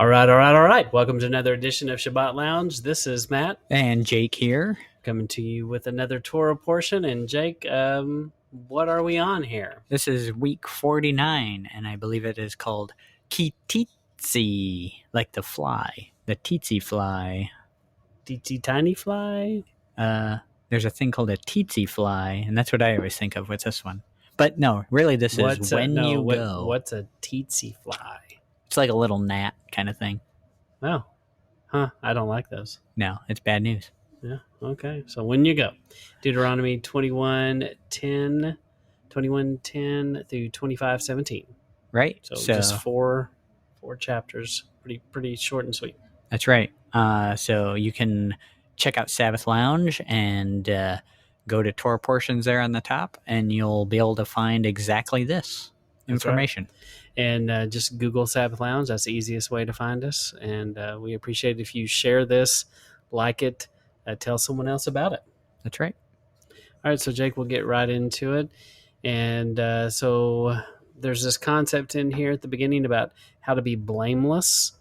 All right. Welcome to another edition of Shabbat Lounge. This is Matt. And Jake here. Coming to you with another Torah portion. And Jake, what are we on here? This is week 49, and I believe it is called Kititzi, like the fly, the tsetse fly. Teensy tiny fly? There's a thing called a tsetse fly, and that's what I always think of with this one. But no, really this is when you go. What's a tsetse fly? It's like a little gnat kind of thing. Oh. Huh. I don't like those. No, it's bad news. Yeah. Okay. So when you go. Deuteronomy 21:10 through 25:17. Right? So just four chapters. Pretty short and sweet. That's right. So you can check out Sabbath Lounge and go to Torah portions there on the top, and you'll be able to find exactly this information. Right. And just Google Sabbath Lounge. That's the easiest way to find us. And we appreciate it if you share this, like it, tell someone else about it. That's right. All right, so Jake, we'll get right into it. And so there's this concept in here at the beginning about how to be blameless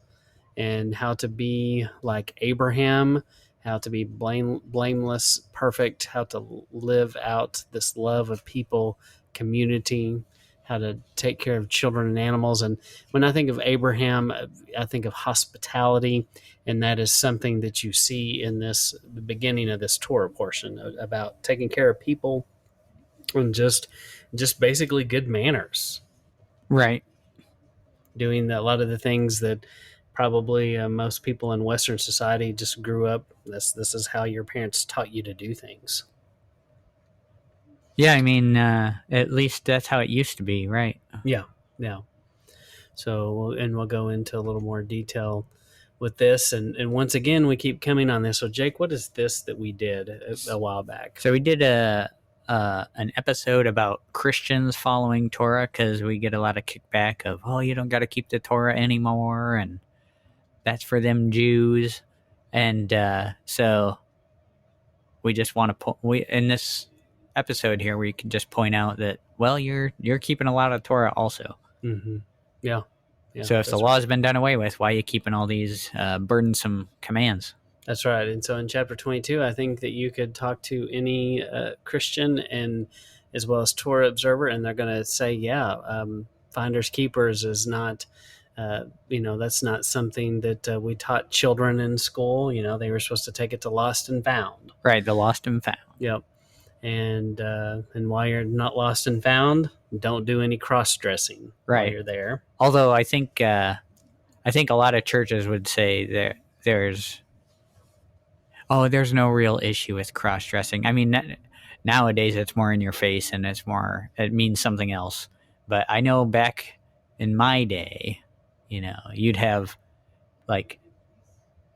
and how to be like Abraham, how to be blameless, perfect, how to live out this love of people, community, how to take care of children and animals. And when I think of Abraham, I think of hospitality, and that is something that you see in the beginning of this Torah portion about taking care of people and just basically good manners. Right. Doing a lot of the things that probably most people in Western society just grew up. This is how your parents taught you to do things. Yeah, I mean, at least that's how it used to be, right? Yeah. So, and we'll go into a little more detail with this. And once again, we keep coming on this. So, Jake, what is this that we did a while back? So we did an episode about Christians following Torah, because we get a lot of kickback of, oh, you don't got to keep the Torah anymore, and that's for them Jews. And so we just want to in this episode here, we can just point out that, well, you're keeping a lot of Torah also. Mm-hmm. Yeah. So if the law has been done away with, why are you keeping all these burdensome commands? That's right. And so in chapter 22, I think that you could talk to any Christian and as well as Torah observer, and they're going to say, finders keepers is not, that's not something that we taught children in school. They were supposed to take it to lost and found. Right, the lost and found. Yep. And while you're not lost and found, don't do any cross-dressing while you're there. Although I think a lot of churches would say there's no real issue with cross-dressing. I mean, nowadays it's more in your face and it means something else. But I know back in my day, you'd have like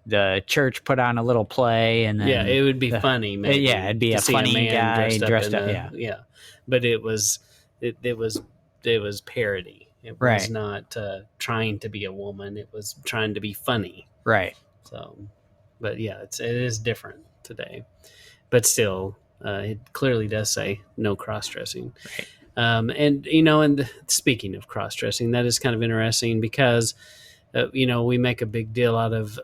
the church put on a little play, and then it would be funny. Maybe, it'd be a funny guy dressed up. But it was parody. It was not trying to be a woman. It was trying to be funny. Right. So, but it is different today. But still, it clearly does say no cross-dressing. Right. And speaking of cross-dressing, that is kind of interesting because, we make a big deal out of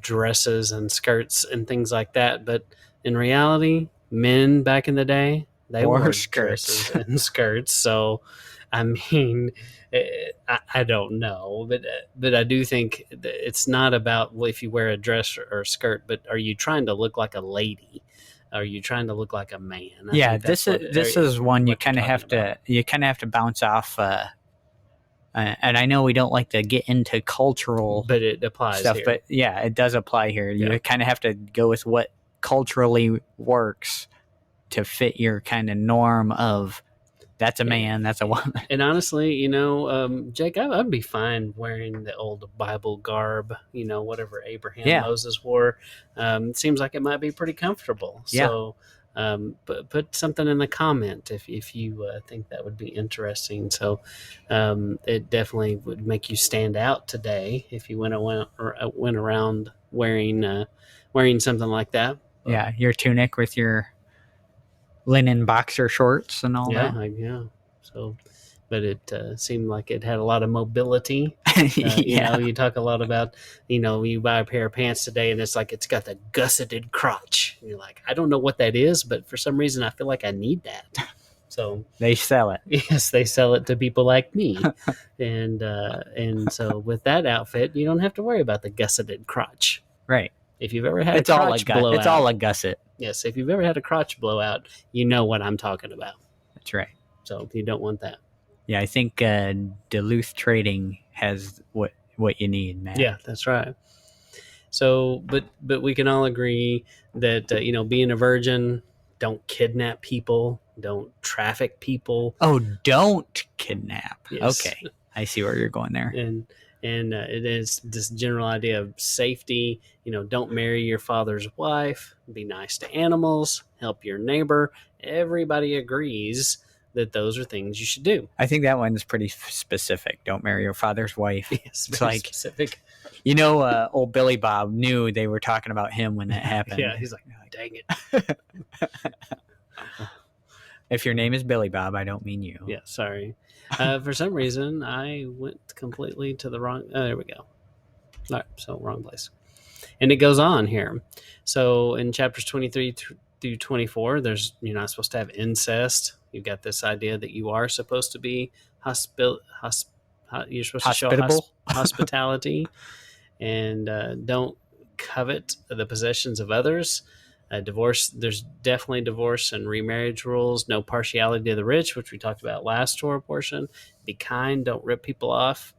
dresses and skirts and things like that. But in reality, men back in the day, they wore dresses and skirts. So, I mean, I don't know, but I do think that it's not about if you wear a dress or skirt, but are you trying to look like a lady? Are you trying to look like a man? This is one you kind of have to bounce off. And I know we don't like to get into cultural, but it applies stuff. Here. But yeah, it does apply here. You kind of have to go with what culturally works to fit your kind of norm of that's a man, that's a woman. And honestly, Jake, I'd be fine wearing the old Bible garb, whatever Abraham Moses wore. It seems like it might be pretty comfortable. So, but put something in the comment if you think that would be interesting. So, it definitely would make you stand out today if you went around wearing something like that. Yeah, your tunic with your linen boxer shorts and all that. Yeah. So, but it seemed like it had a lot of mobility. You talk a lot about, you buy a pair of pants today and it's like it's got the gusseted crotch. And you're like, I don't know what that is, but for some reason I feel like I need that. So they sell it. Yes, they sell it to people like me, and so with that outfit, you don't have to worry about the gusseted crotch. Right. If you've ever had It's a crotch blowout, it's all a gusset. Yes, if you've ever had a crotch blowout, you know what I'm talking about. That's right. So you don't want that. Yeah, I think Duluth Trading has what you need, man. Yeah, that's right. So, but we can all agree that being a virgin, don't kidnap people, don't traffic people. Oh, don't kidnap. Yes. Okay, I see where you're going there. And it is this general idea of safety. Don't marry your father's wife. Be nice to animals. Help your neighbor. Everybody agrees that those are things you should do. I think that one's pretty specific. Don't marry your father's wife. Yes, it's like specific. Old Billy Bob knew they were talking about him when that happened. Yeah, he's like, dang it. If your name is Billy Bob, I don't mean you. Yeah, sorry. For some reason, I went completely to the wrong... Oh, there we go. All right, so wrong place. And it goes on here. So in chapters 23 through 24, you're not supposed to have incest. You've got this idea that you are supposed to be you're supposed to show hospitality, and don't covet the possessions of others. Divorce, there's definitely divorce and remarriage rules. No partiality to the rich, which we talked about last Torah portion. Be kind, don't rip people off.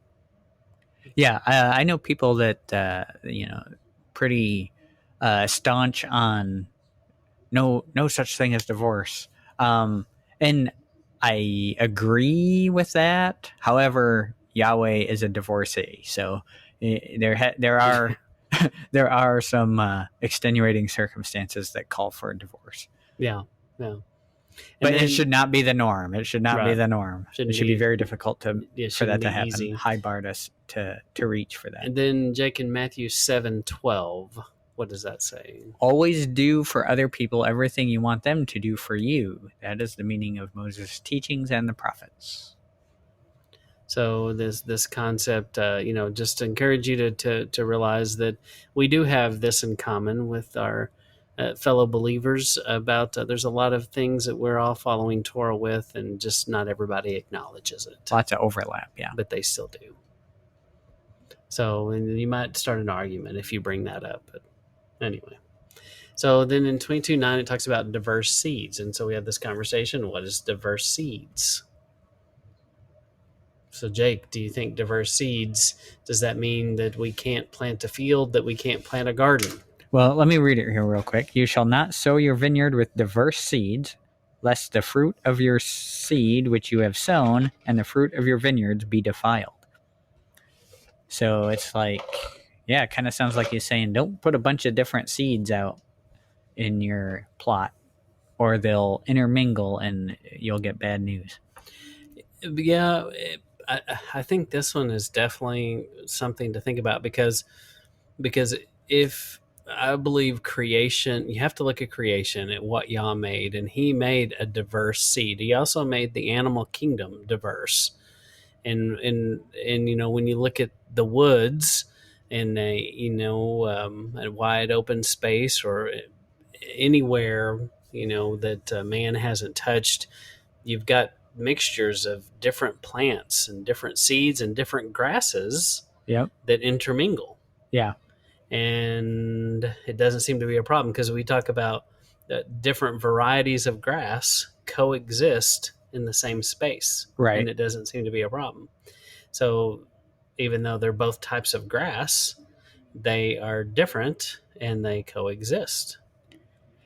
Yeah, I know people that pretty staunch on no such thing as divorce, and I agree with that. However, Yahweh is a divorcee, so there are there are some extenuating circumstances that call for a divorce. Yeah. But it should not be the norm. It should not be the norm. It should be very difficult for that to happen. Easy. High bar to reach for that. And then Jake in Matthew 7:12, what does that say? Always do for other people everything you want them to do for you. That is the meaning of Moses' teachings and the prophets. So this concept, just to encourage you to realize that we do have this in common with our fellow believers about there's a lot of things that we're all following Torah with, and just not everybody acknowledges it. Lots of overlap, yeah. But they still do. So, and you might start an argument if you bring that up. But anyway. So then in 22:9, it talks about diverse seeds. And so we have this conversation. What is diverse seeds? So, Jake, do you think diverse seeds, does that mean that we can't plant a field, that we can't plant a garden? Well, let me read it here real quick. You shall not sow your vineyard with diverse seeds, lest the fruit of your seed which you have sown and the fruit of your vineyards be defiled. So it's like, yeah, it kind of sounds like he's saying, don't put a bunch of different seeds out in your plot, or they'll intermingle and you'll get bad news. Yeah, I think this one is definitely something to think about because if I believe creation, you have to look at creation, at what Yah made, and he made a diverse seed. He also made the animal kingdom diverse. And when you look at the woods in a wide open space or anywhere, that man hasn't touched, you've got mixtures of different plants and different seeds and different grasses that intermingle. Yeah. And it doesn't seem to be a problem because we talk about different varieties of grass coexist in the same space. Right. And it doesn't seem to be a problem. So even though they're both types of grass, they are different and they coexist.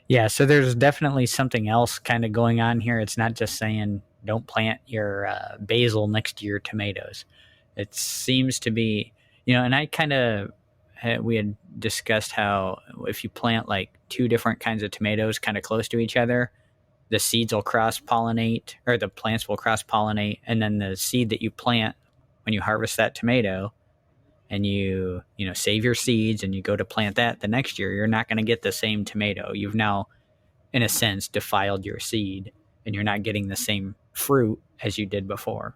Yeah, so there's definitely something else kind of going on here. It's not just saying don't plant your basil next to your tomatoes. It seems to be, and I kind of, we had discussed how if you plant like two different kinds of tomatoes kind of close to each other, the seeds will cross-pollinate, or the plants will cross-pollinate, and then the seed that you plant when you harvest that tomato and you save your seeds and you go to plant that the next year, you're not going to get the same tomato. You've now, in a sense, defiled your seed, and you're not getting the same fruit as you did before.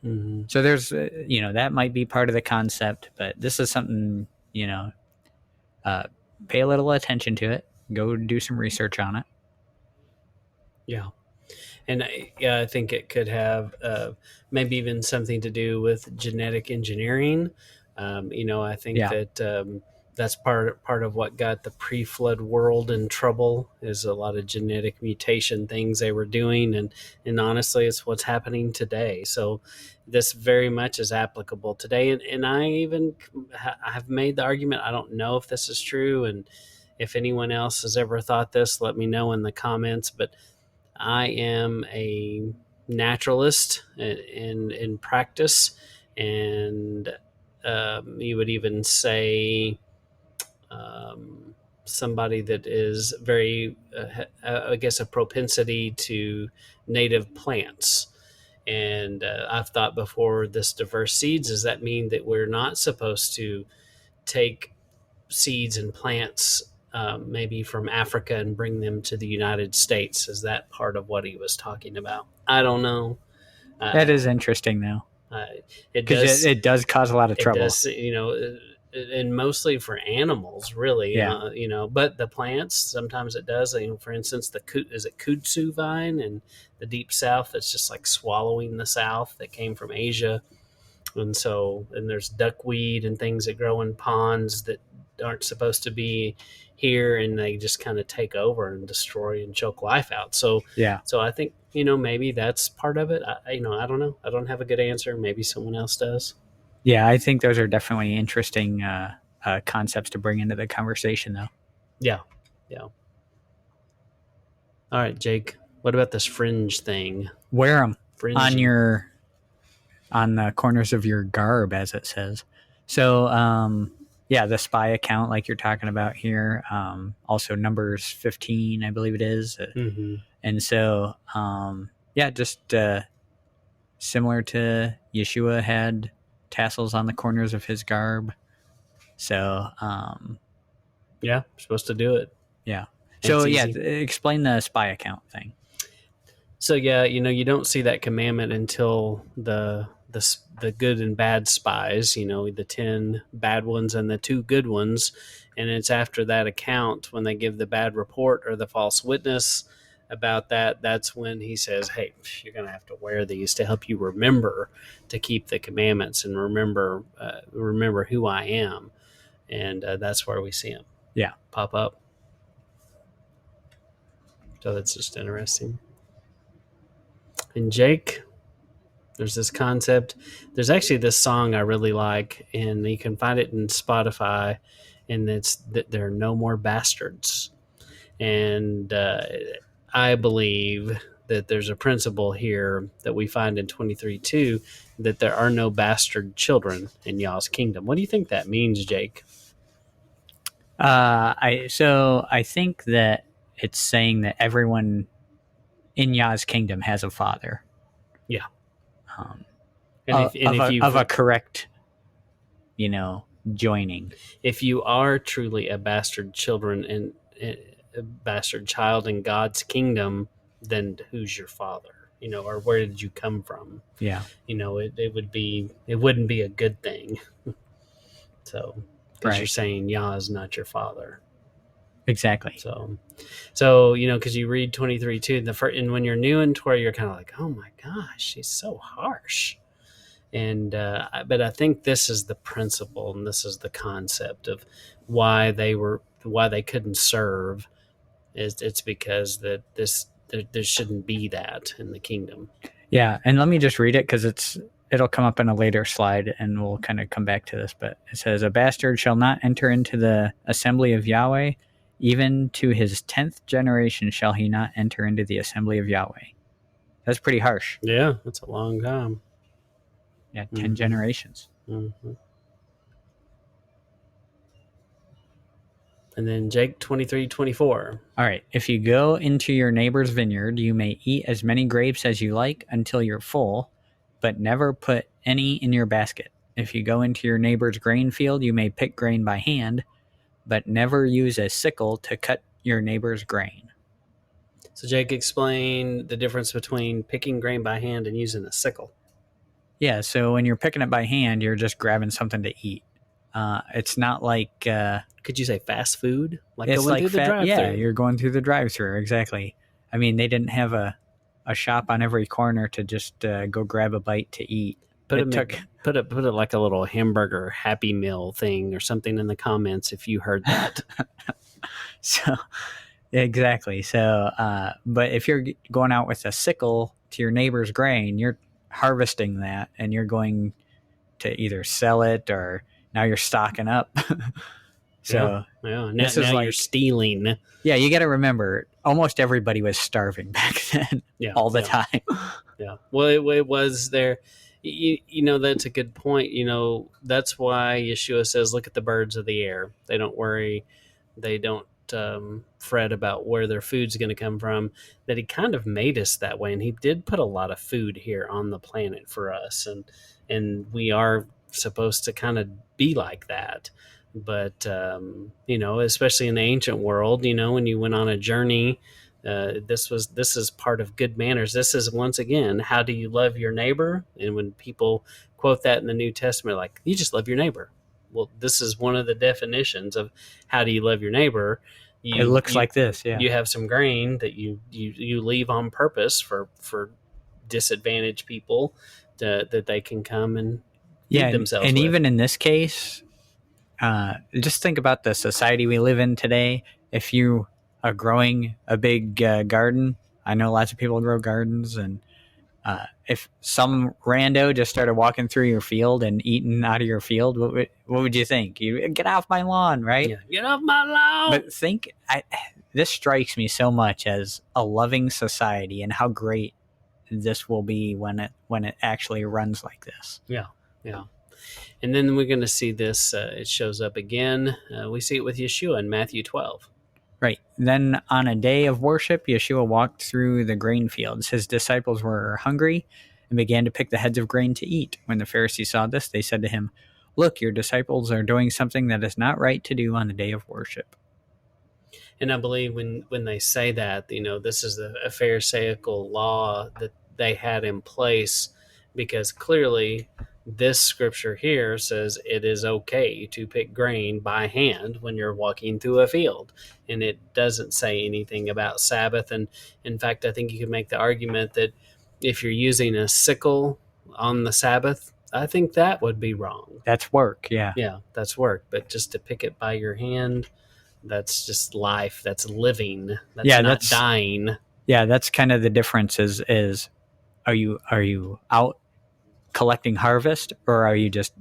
Mm-hmm. So there's, that might be part of the concept, but this is something, pay a little attention to it. Go do some research on it. Yeah. And yeah, I think it could have maybe even something to do with genetic engineering. I think Yeah. that that's part of what got the pre-flood world in trouble is a lot of genetic mutation things they were doing, and honestly, it's what's happening today. So this very much is applicable today, and I even have made the argument. I don't know if this is true, and if anyone else has ever thought this, let me know in the comments. But I am a naturalist in practice, and you would even say somebody that is very, I guess, a propensity to native plants. And I've thought before this diverse seeds, does that mean that we're not supposed to take seeds and plants maybe from Africa and bring them to the United States? Is that part of what he was talking about? I don't know. That Uh, is interesting, though, uh, it because does. it does cause a lot of It trouble. does. And mostly for animals, really. Yeah. But the plants sometimes it does. For instance, is it kudzu vine in the deep south that's just like swallowing the south that came from Asia. And there's duckweed and things that grow in ponds that aren't supposed to be here, and they just kind of take over and destroy and choke life out. So Yeah. so I think maybe that's part of it. I don't know. I don't have a good answer. Maybe someone else does. Yeah, I think those are definitely interesting concepts to bring into the conversation, though. Yeah, yeah. All right, Jake. What about this fringe thing? Wear them on Fringy. on the corners of your garb, as it says. So, yeah, the spy account, like you're talking about here. Also, Numbers 15, I believe it is. Mm-hmm. And so, yeah, just similar to Yeshua had tassels on the corners of his garb. So, Yeah, supposed to do it. yeah. And So, it's yeah, easy. explain the spy account thing. So yeah, you don't see that commandment until the good and bad spies. The 10 bad ones and the 2 good ones, and it's after that account when they give the bad report or the false witness about that. That's when he says, "Hey, you're going to have to wear these to help you remember to keep the commandments and remember who I am." And that's where we see him Yeah. pop up. So that's just interesting. And Jake, there's this concept. There's actually this song I really like, and you can find it in Spotify, and it's that there are no more bastards. And I believe that there's a principle here that we find in 23:2 that there are no bastard children in Yah's kingdom. What do you think that means, Jake? I think that it's saying that everyone in Yah's kingdom has a father. Yeah. Um, And if of a you've correct, joining. if you are truly a bastard children and a bastard child in God's kingdom, then who's your father? Or where did you come from? Yeah. It wouldn't be a good thing. So, because you're Right. saying Yah is not your father. Exactly. So because you read 23:2, and when you're new in Torah, you're kind of like, oh my gosh, she's so harsh. And but I think this is the principle, and this is the concept of why they couldn't serve. It's because there shouldn't be that in the kingdom. Yeah, and let me just read it because it'll come up in a later slide, and we'll kind of come back to this. But it says, "A bastard shall not enter into the assembly of Yahweh, even to his 10th generation shall he not enter into the assembly of Yahweh." That's pretty harsh. Yeah, that's a long time. Yeah, 10 generations. Mm-hmm. And then Jake 23:24. All right. If you go into your neighbor's vineyard, you may eat as many grapes as you like until you're full, but never put any in your basket. If you go into your neighbor's grain field, you may pick grain by hand, but never use a sickle to cut your neighbor's grain. So Jake, explain the difference between picking grain by hand and using a sickle. Yeah, so when you're picking it by hand, you're just grabbing something to eat. It's not like Could you say fast food? Like it's going like through the fat. Yeah, drive-through. you're going through the drive-through. Exactly. I mean, they didn't have a shop on every corner to just go grab a bite to eat. Put a It took put it like a little hamburger Happy Meal thing or something in the comments if you heard that. so exactly. So, but if you're going out with a sickle to your neighbor's grain, you're harvesting that, and you're going to either sell it or now you're stocking up. So yeah. this is Now you're like, stealing. yeah, you got to remember, almost everybody was starving back then, Yeah, all the yeah. time. Yeah. Well, it was there. You know, that's a good point. You know, that's why Yeshua says, look at the birds of the air. They don't worry. They don't fret about where their food's going to come from. That he kind of made us that way. And he did put a lot of food here on the planet for us. And we are supposed to kind of be like that. But, you know, especially in the ancient world, you know, when you went on a journey, this is part of good manners. This is, once again, how do you love your neighbor? And when people quote that in the New Testament, like, you just love your neighbor. Well, this is one of the definitions of how do you love your neighbor. It looks like this. Yeah. You have some grain that you leave on purpose for disadvantaged people that they can come and feed themselves and with. even in this case, just think about the society we live in today. If you are growing a big garden, I know lots of people grow gardens, and if some rando just started walking through your field and eating out of your field, what would you think? You get off my lawn, right? Yeah, get off my lawn. But this strikes me so much as a loving society, and how great this will be when it actually runs like this. Yeah. And then we're going to see this. It shows up again. We see it with Yeshua in Matthew 12. Right. Then on a day of worship, Yeshua walked through the grain fields. His disciples were hungry and began to pick the heads of grain to eat. When the Pharisees saw this, they said to him, "Look, your disciples are doing something that is not right to do on the day of worship." And I believe when they say that, you know, this is a Pharisaical law that they had in place, because clearly this scripture here says it is okay to pick grain by hand when you're walking through a field. And it doesn't say anything about Sabbath. And in fact, I think you could make the argument that if you're using a sickle on the Sabbath, I think that would be wrong. That's work, yeah. Yeah, that's work. But just to pick it by your hand, that's just life. That's living. That's dying. Yeah, that's kind of the difference. Is are you out collecting harvest, or are you just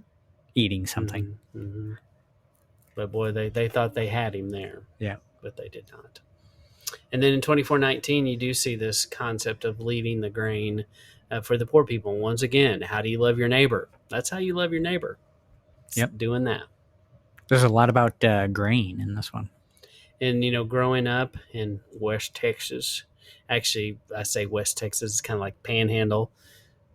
eating something? Mm-hmm. But boy, they thought they had him there. Yeah, but they did not. And then in 24:19, you do see this concept of leaving the grain for the poor people. Once again, how do you love your neighbor? That's how you love your neighbor. Yep, doing that. There's a lot about grain in this one. And, you know, growing up in West Texas, actually, I say West Texas, it's kind of like Panhandle,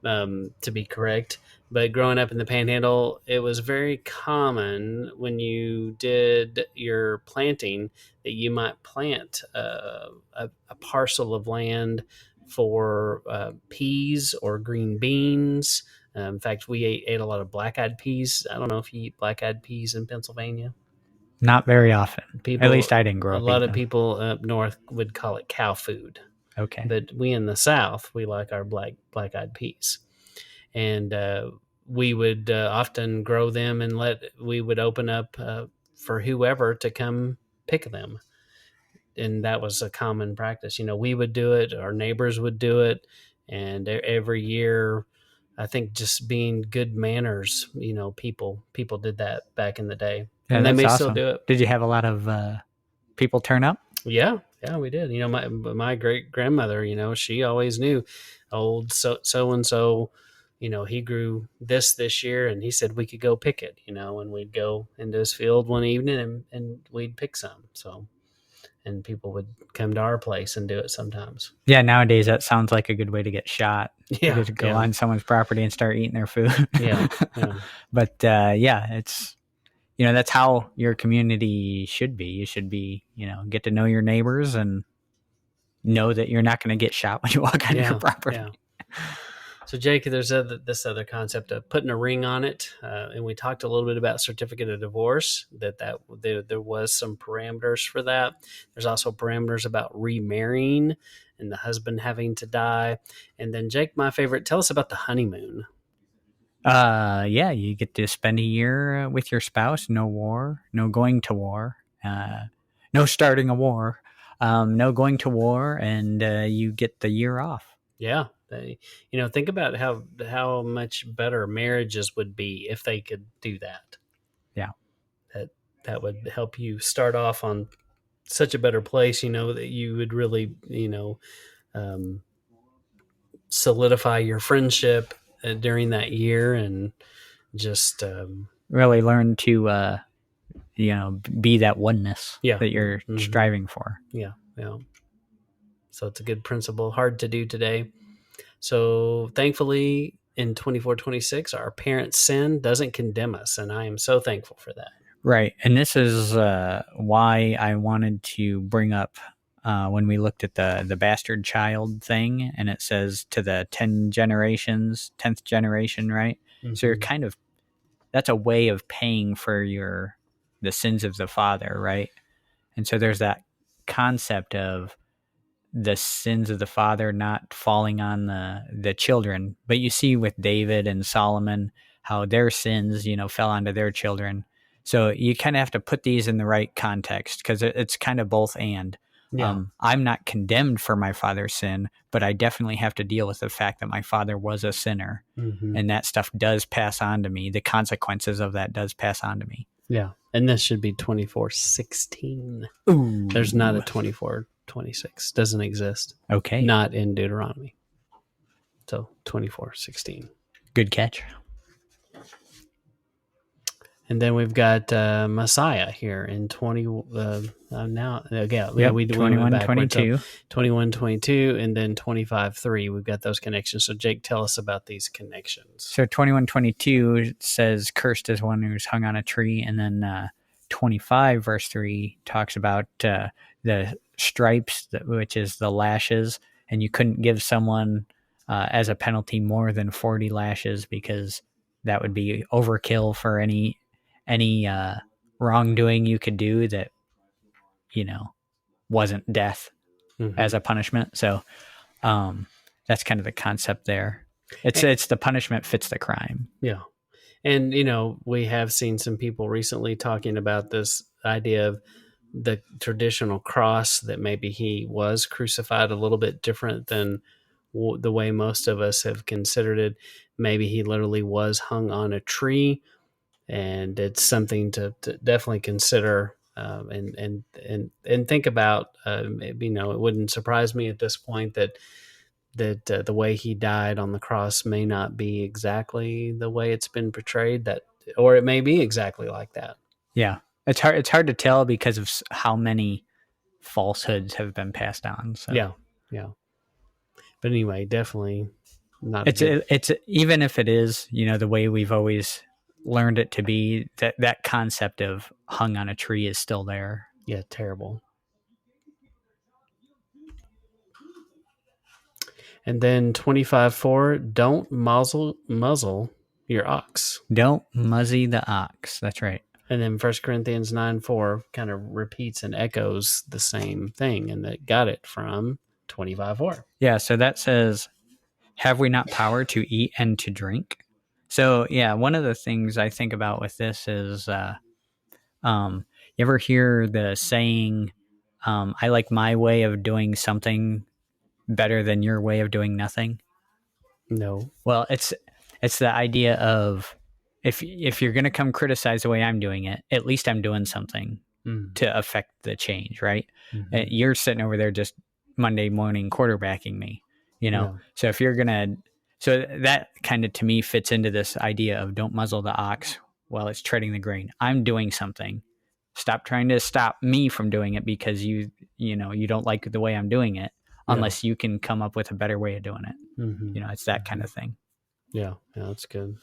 to be correct. But growing up in the Panhandle, it was very common when you did your planting that you might plant a parcel of land for peas or green beans. In fact, we ate a lot of black-eyed peas. I don't know if you eat black-eyed peas in Pennsylvania. Not very often. At least I didn't grow up. A lot of people up north would call it cow food. Okay. But we in the South, we like our black-eyed peas. And we would often grow them, and we would open up for whoever to come pick them. And that was a common practice. You know, we would do it, our neighbors would do it, and every year, I think just being good manners, you know, people did that back in the day. Yeah, and they may awesome. still do it. Did you have a lot of people turn up? Yeah, we did. You know, my great grandmother, you know, she always knew old so and so, you know, he grew this year, and he said we could go pick it, you know, and we'd go into his field one evening and we'd pick some. So, and people would come to our place and do it sometimes. Yeah, nowadays that sounds like a good way to get shot. Yeah, to go on someone's property and start eating their food. Yeah. But yeah, it's, you know, that's how your community should be. You should be, you know, get to know your neighbors and know that you're not going to get shot when you walk on your property. Yeah. So, Jake, there's this other concept of putting a ring on it, and we talked a little bit about certificate of divorce. There was some parameters for that. There's also parameters about remarrying and the husband having to die. And then, Jake, my favorite, tell us about the honeymoon. Yeah, you get to spend a year with your spouse. No war, no going to war, no starting a war, no going to war, and you get the year off. Yeah, think about how much better marriages would be if they could do that. Yeah. That would help you start off on such a better place. That you would really um, solidify your friendship during that year, and just Really learn to be that oneness yeah, that you're striving for. Yeah. So it's a good principle, hard to do today. So thankfully, in 24:26, our parents' sin doesn't condemn us, and I am so thankful for that. Right, and this is why I wanted to bring up when we looked at the bastard child thing, and it says to the 10 generations, 10th generation, right? Mm-hmm. So you're that's a way of paying for the sins of the father, right? And so there's that concept of the sins of the father not falling on the children. But you see with David and Solomon how their sins, fell onto their children. So you kind of have to put these in the right context, because it's kind of both and. Yeah. I'm not condemned for my father's sin, but I definitely have to deal with the fact that my father was a sinner. Mm-hmm. And that stuff does pass on to me. The consequences of that does pass on to me. Yeah. And this should be 24:16. Ooh. There's not a 24:26. Doesn't exist. Okay. Not in Deuteronomy. So 24:16. Good catch. And then we've got Messiah here in 20 now. Yeah, we 21:22, 21:22, and then 25:3. We've got those connections. So Jake, tell us about these connections. So 21:22 says, "Cursed is one who's hung on a tree," and then 25 verse 3 talks about the stripes, which is the lashes, and you couldn't give someone as a penalty more than 40 lashes, because that would be overkill for any wrongdoing you could do that wasn't death. Mm-hmm. As a punishment. So that's kind of the concept there. It's the punishment fits the crime. Yeah. And we have seen some people recently talking about this idea of the traditional cross, that maybe he was crucified a little bit different than the way most of us have considered it. Maybe he literally was hung on a tree. And it's something to definitely consider and think about. It wouldn't surprise me at this point that the way he died on the cross may not be exactly the way it's been portrayed, or it may be exactly like that. Yeah, it's hard to tell because of how many falsehoods have been passed on. So yeah. But anyway, definitely not. It's even if it is the way we've always learned it to be, that concept of hung on a tree is still there. Yeah, terrible. And then 25:4, don't muzzle your ox. Don't muzzy the ox. That's right. And then 1 Corinthians 9:4 kind of repeats and echoes the same thing, and that got it from 25:4. Yeah, so that says, have we not power to eat and to drink? So, yeah, one of the things I think about with this is, you ever hear the saying, I like my way of doing something better than your way of doing nothing? No. Well, it's the idea of, if you're going to come criticize the way I'm doing it, at least I'm doing something to affect the change, right? Mm-hmm. You're sitting over there just Monday morning quarterbacking me, Yeah. So if you're going to, so that kind of to me fits into this idea of don't muzzle the ox while it's treading the grain. I'm doing something. Stop trying to stop me from doing it because you don't like the way I'm doing it, unless you can come up with a better way of doing it. Mm-hmm. It's that kind of thing. Yeah, that's good.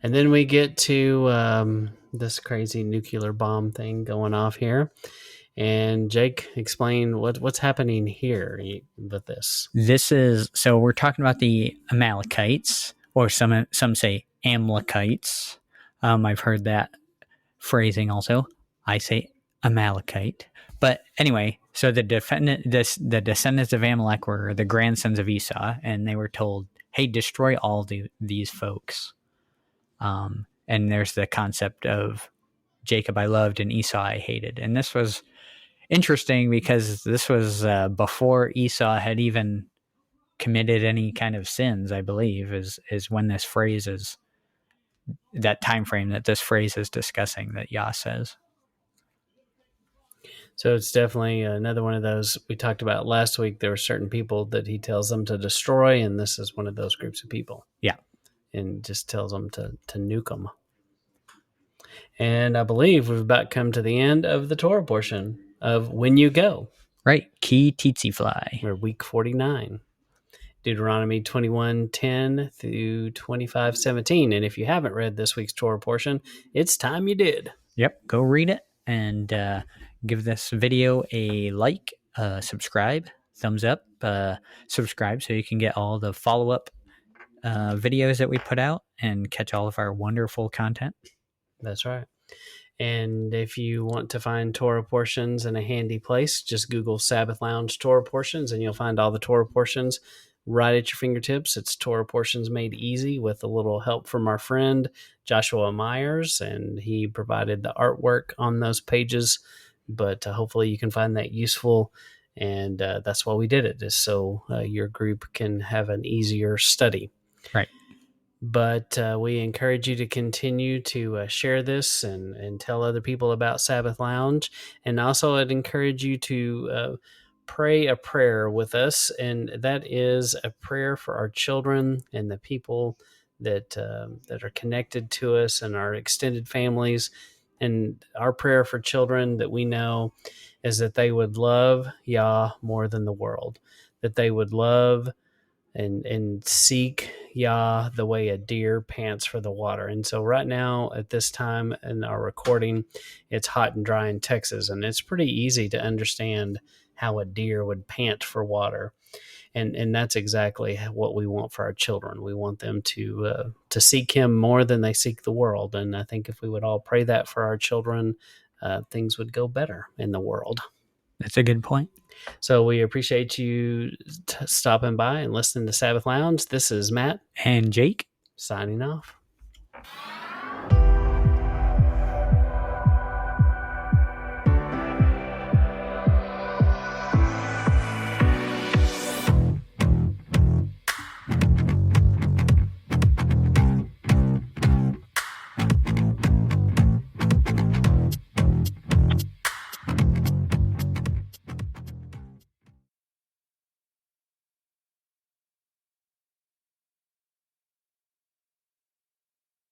And then we get to this crazy nuclear bomb thing going off here. And Jake, explain what's happening here with this. So we're talking about the Amalekites, or some say Amalekites. I've heard that phrasing also. I say Amalekite. But anyway, so the descendants of Amalek were the grandsons of Esau, and they were told, "Hey, destroy all these folks." And there's the concept of Jacob I loved and Esau I hated, and this was interesting because this was before Esau had even committed any kind of sins. I believe is when this phrase is that time frame that this phrase is discussing that Yah says. So it's definitely another one of those we talked about last week. There are certain people that he tells them to destroy, and this is one of those groups of people. Yeah. And just tells them to nuke them. And I believe we've about come to the end of the Torah portion of When You Go. Right. Ki Tsitsi Fly. We're week 49. Deuteronomy 21:10 through 25:17. And if you haven't read this week's Torah portion, it's time you did. Yep. Go read it and give this video a like, subscribe, thumbs up, subscribe so you can get all the follow-up videos that we put out and catch all of our wonderful content. That's right. And if you want to find Torah portions in a handy place, just Google Sabbath Lounge Torah portions and you'll find all the Torah portions right at your fingertips. It's Torah portions made easy with a little help from our friend Joshua Myers, and he provided the artwork on those pages. But hopefully you can find that useful, and that's why we did it, just so your group can have an easier study. Right. But we encourage you to continue to share this and tell other people about Sabbath Lounge. And also I'd encourage you to pray a prayer with us, and that is a prayer for our children and the people that are connected to us and our extended families. And our prayer for children that we know is that they would love Yah more than the world, that they would love and seek Yah the way a deer pants for the water. And so right now at this time in our recording, it's hot and dry in Texas, and it's pretty easy to understand how a deer would pant for water. And that's exactly what we want for our children. We want them to seek him more than they seek the world. And I think if we would all pray that for our children, things would go better in the world. That's a good point. So we appreciate you stopping by and listening to Sabbath Lounge. This is Matt and Jake signing off.